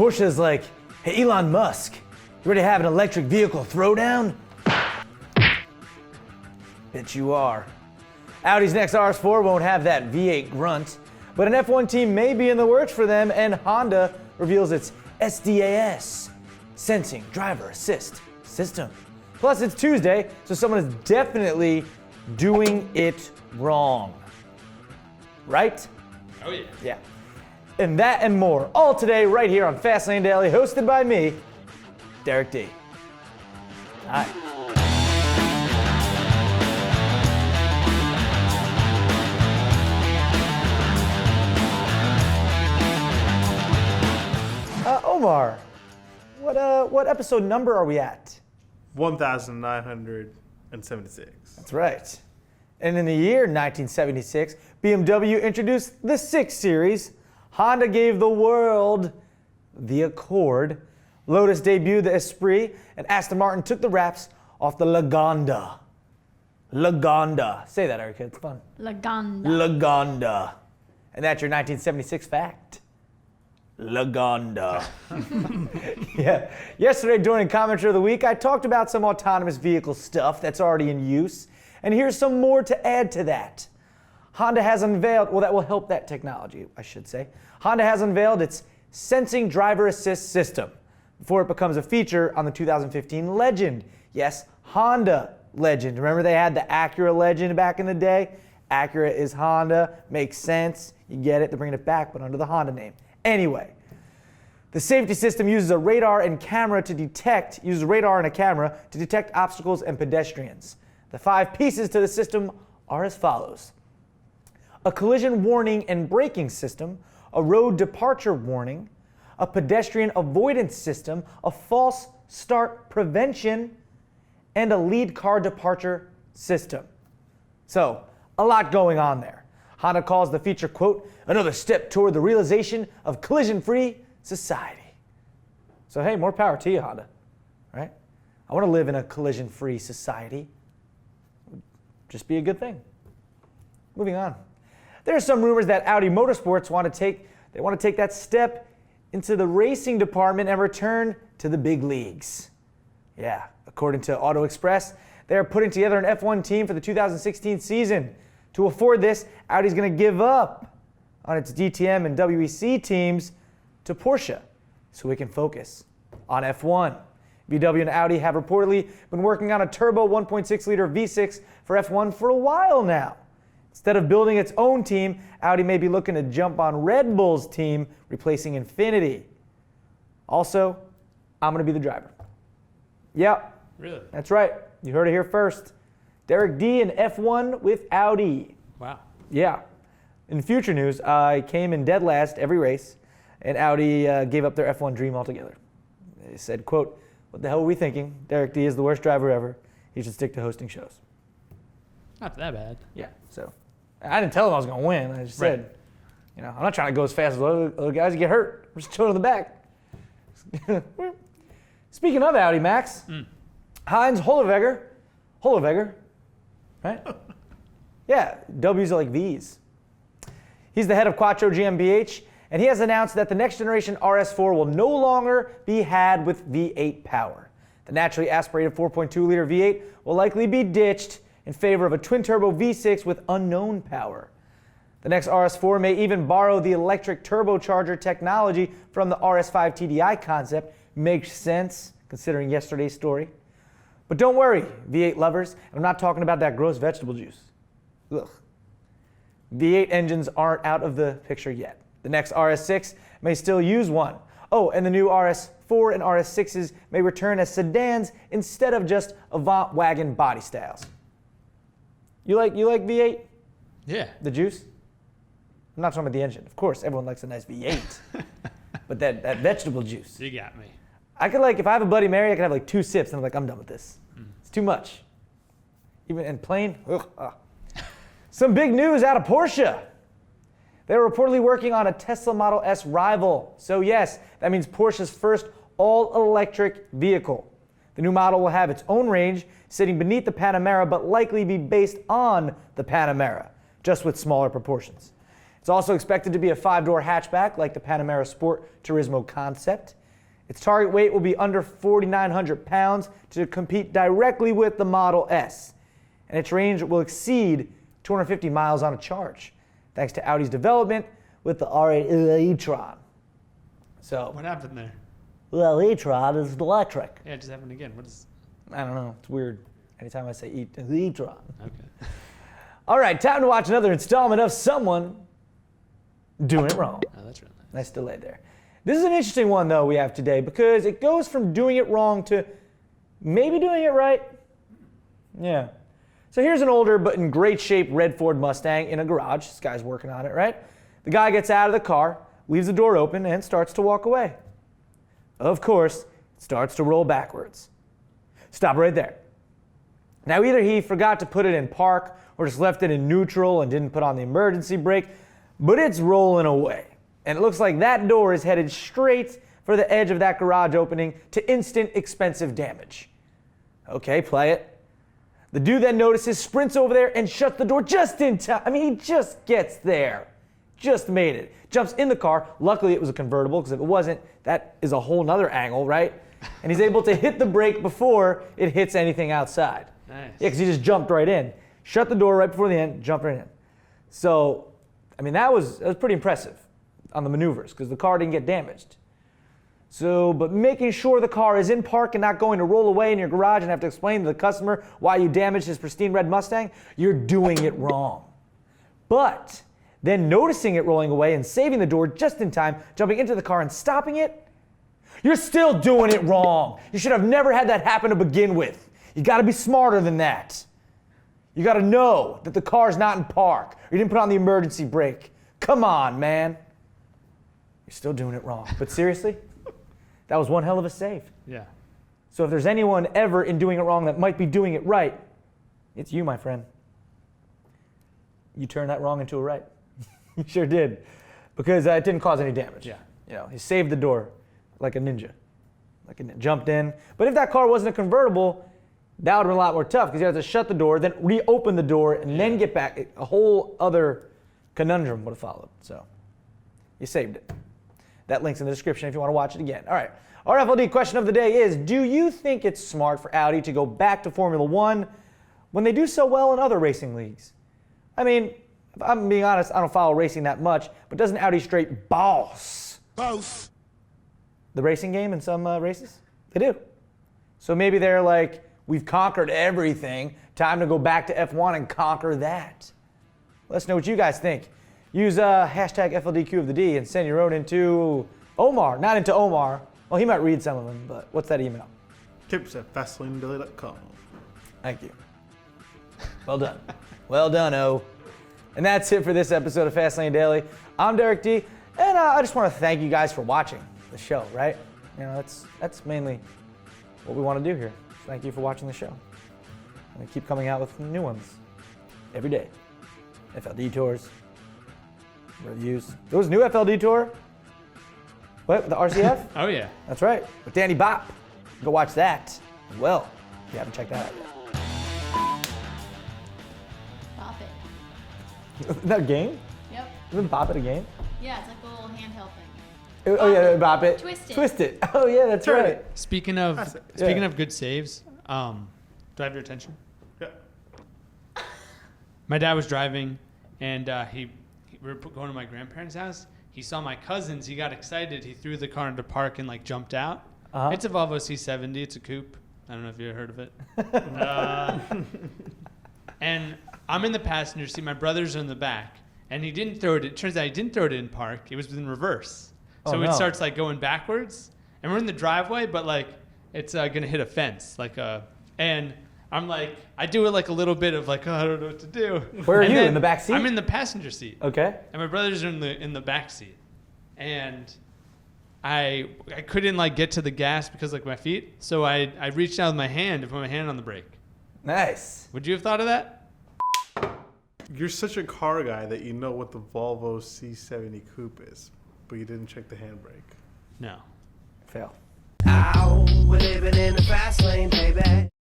Porsche's like, hey, Elon Musk, you ready to have an electric vehicle throwdown? Bet you are. Audi's next RS4 won't have that V8 grunt, but an F1 team may be in the works for them, and Honda reveals its SDAS, Sensing Driver Assist System. Plus, it's Tuesday, so someone is definitely doing it wrong. Right? Oh, yeah. Yeah. And that and more, all today right here on FastLane Daily, hosted by me, Derek D. Hi. Omar, what episode number are we at? 1976. That's right. And in the year 1976, BMW introduced the 6 Series, Honda gave the world the Accord, Lotus debuted the Esprit, and Aston Martin took the wraps off the Lagonda. Lagonda. Say that, Erica, it's fun. Lagonda. Lagonda. And that's your 1976 fact. Lagonda. Yeah. Yesterday during Commenter of the Week, I talked about some autonomous vehicle stuff that's already in use. And here's some more to add to that. Honda has unveiled, well, that will help that technology, I should say. Honda has unveiled its Sensing Driver Assist System before it becomes a feature on the 2015 Legend. Yes, Honda Legend. Remember they had the Acura Legend back in the day? Acura is Honda, makes sense. You get it, they're bringing it back, but under the Honda name. Anyway, the safety system uses radar and a camera to detect obstacles and pedestrians. The 5 pieces to the system are as follows: a collision warning and braking system, a road departure warning, a pedestrian avoidance system, a false start prevention, and a lead car departure system. So, a lot going on there. Honda calls the feature, quote, another step toward the realization of collision-free society. So hey, more power to you, Honda, right? I want to live in a collision-free society. Just be a good thing. Moving on. There are some rumors that Audi Motorsports want to take that step into the racing department and return to the big leagues. Yeah, according to Auto Express, they are putting together an F1 team for the 2016 season. To afford this, Audi's going to give up on its DTM and WEC teams to Porsche so we can focus on F1. VW and Audi have reportedly been working on a turbo 1.6-liter V6 for F1 for a while now. Instead of building its own team, Audi may be looking to jump on Red Bull's team, replacing Infiniti. Also, I'm going to be the driver. Yep. Really? That's right. You heard it here first. Derek D in F1 with Audi. Wow. Yeah. In future news, I came in dead last every race, and Audi gave up their F1 dream altogether. They said, quote, what the hell were we thinking? Derek D is the worst driver ever. He should stick to hosting shows. Not that bad. Yeah, so I didn't tell him I was going to win. I just said, I'm not trying to go as fast as other guys get hurt. I'm just chilling in the back. Speaking of Audi, Max, Heinz Hollwegger, right? Yeah, W's are like V's. He's the head of Quattro GmbH, and he has announced that the next generation RS4 will no longer be had with V8 power. The naturally aspirated 4.2-liter V8 will likely be ditched in favor of a twin-turbo V6 with unknown power. The next RS4 may even borrow the electric turbocharger technology from the RS5 TDI concept. Makes sense, considering yesterday's story. But don't worry, V8 lovers, I'm not talking about that gross vegetable juice. Ugh. V8 engines aren't out of the picture yet. The next RS6 may still use one. Oh, and the new RS4 and RS6s may return as sedans instead of just Avant wagon body styles. You like V8? Yeah. The juice? I'm not talking about the engine. Of course, everyone likes a nice V8. But that vegetable juice. You got me. I could if I have a Bloody Mary, I could have 2 sips and I'm done with this. It's too much. Even and plain. Some big news out of Porsche. They're reportedly working on a Tesla Model S rival. So yes, that means Porsche's first all-electric vehicle. The new model will have its own range, sitting beneath the Panamera, but likely be based on the Panamera, just with smaller proportions. It's also expected to be a 5-door hatchback like the Panamera Sport Turismo concept. Its target weight will be under 4,900 pounds to compete directly with the Model S. And its range will exceed 250 miles on a charge, thanks to Audi's development with the R8 e-tron. So, What happened there? well, e-tron is electric. Yeah, it just happened again. What is? I don't know. It's weird. Anytime I say e-tron. Okay. All right, time to watch another installment of someone doing it wrong. Oh, that's really nice. Nice delay there. This is an interesting one, though, we have today because it goes from doing it wrong to maybe doing it right. Yeah. So here's an older but in great shape red Ford Mustang in a garage. This guy's working on it, right? The guy gets out of the car, leaves the door open, and starts to walk away. Of course, it starts to roll backwards. Stop right there. Now, either he forgot to put it in park or just left it in neutral and didn't put on the emergency brake, but it's rolling away. And it looks like that door is headed straight for the edge of that garage opening to instant expensive damage. Okay, play it. The dude then notices, sprints over there, and shuts the door just in time. I mean, he just gets there. Just made it. Jumps in the car. Luckily, it was a convertible, because if it wasn't, that is a whole nother angle, right? And he's able to hit the brake before it hits anything outside. Nice. Yeah, because he just jumped right in. Shut the door right before the end, jumped right in. So, I mean, that was pretty impressive on the maneuvers, because the car didn't get damaged. So, but making sure the car is in park and not going to roll away in your garage and have to explain to the customer why you damaged his pristine red Mustang, you're doing it wrong. But then noticing it rolling away and saving the door just in time, jumping into the car and stopping it, you're still doing it wrong. You should have never had that happen to begin with. You gotta be smarter than that. You gotta know that the car's not in park, or you didn't put on the emergency brake. Come on, man. You're still doing it wrong. But seriously, that was one hell of a save. Yeah. So if there's anyone ever in doing it wrong that might be doing it right, it's you, my friend. You turned that wrong into a right. You sure did. Because it didn't cause any damage. Yeah. You know, he saved the door like a ninja. Jumped in. But if that car wasn't a convertible, that would have been a lot more tough because you had to shut the door, then reopen the door, and then get back. A whole other conundrum would have followed. So you saved it. That link's in the description if you want to watch it again. All right. Our FLD question of the day is, do you think it's smart for Audi to go back to Formula One when they do so well in other racing leagues? I mean, if I'm being honest, I don't follow racing that much, but doesn't Audi straight boss Both. the racing game in some races? They do. So maybe they're like, we've conquered everything. Time to go back to F1 and conquer that. Let us know what you guys think. Use hashtag FLDQ of the D and send your own into Omar. Not into Omar. Well, he might read some of them, but what's that email? Tips at FastLaneDaily.com. Thank you. Well done. Well done, O. And that's it for this episode of Fastlane Daily. I'm Derek D, and I just want to thank you guys for watching the show, right? You know, that's mainly what we want to do here. Thank you for watching the show. And we keep coming out with new ones every day. FLD tours, reviews. There was a new FLD tour. What, the RCF? Oh yeah. That's right, with Danny Bop. Go watch that as well if you haven't checked that out yet. Bop it. Isn't that a game? Yep. Isn't Bop It a game? Yeah, it's like a little handheld thing. Oh yeah, Bop It. Twist it. Twist it. Oh yeah, that's Turn right. it. Speaking of Yeah. good saves, do I have your attention? Yeah. My dad was driving, and we were going to my grandparents' house. He saw my cousins. He got excited. He threw the car into park and like jumped out. Uh-huh. It's a Volvo C70. It's a coupe. I don't know if you ever heard of it. And I'm in the passenger seat. My brother's in the back, and he didn't throw it. It turns out he didn't throw it in park. It was in reverse. Oh, So no. it starts like going backwards, and we're in the driveway, but like it's gonna hit a fence, and I'm like, I do it like a little bit of like, oh, I don't know what to do. Where are And you, then in the back seat? I'm in the passenger seat, Okay. and my brother's in the back seat, and I couldn't like get to the gas because like my feet, so I reached out with my hand to put my hand on the brake. Nice. Would you have thought of that? You're such a car guy that you know what the Volvo C70 coupe is, but you didn't check the handbrake. No. Fail. Ow, we're living in the fast lane, baby.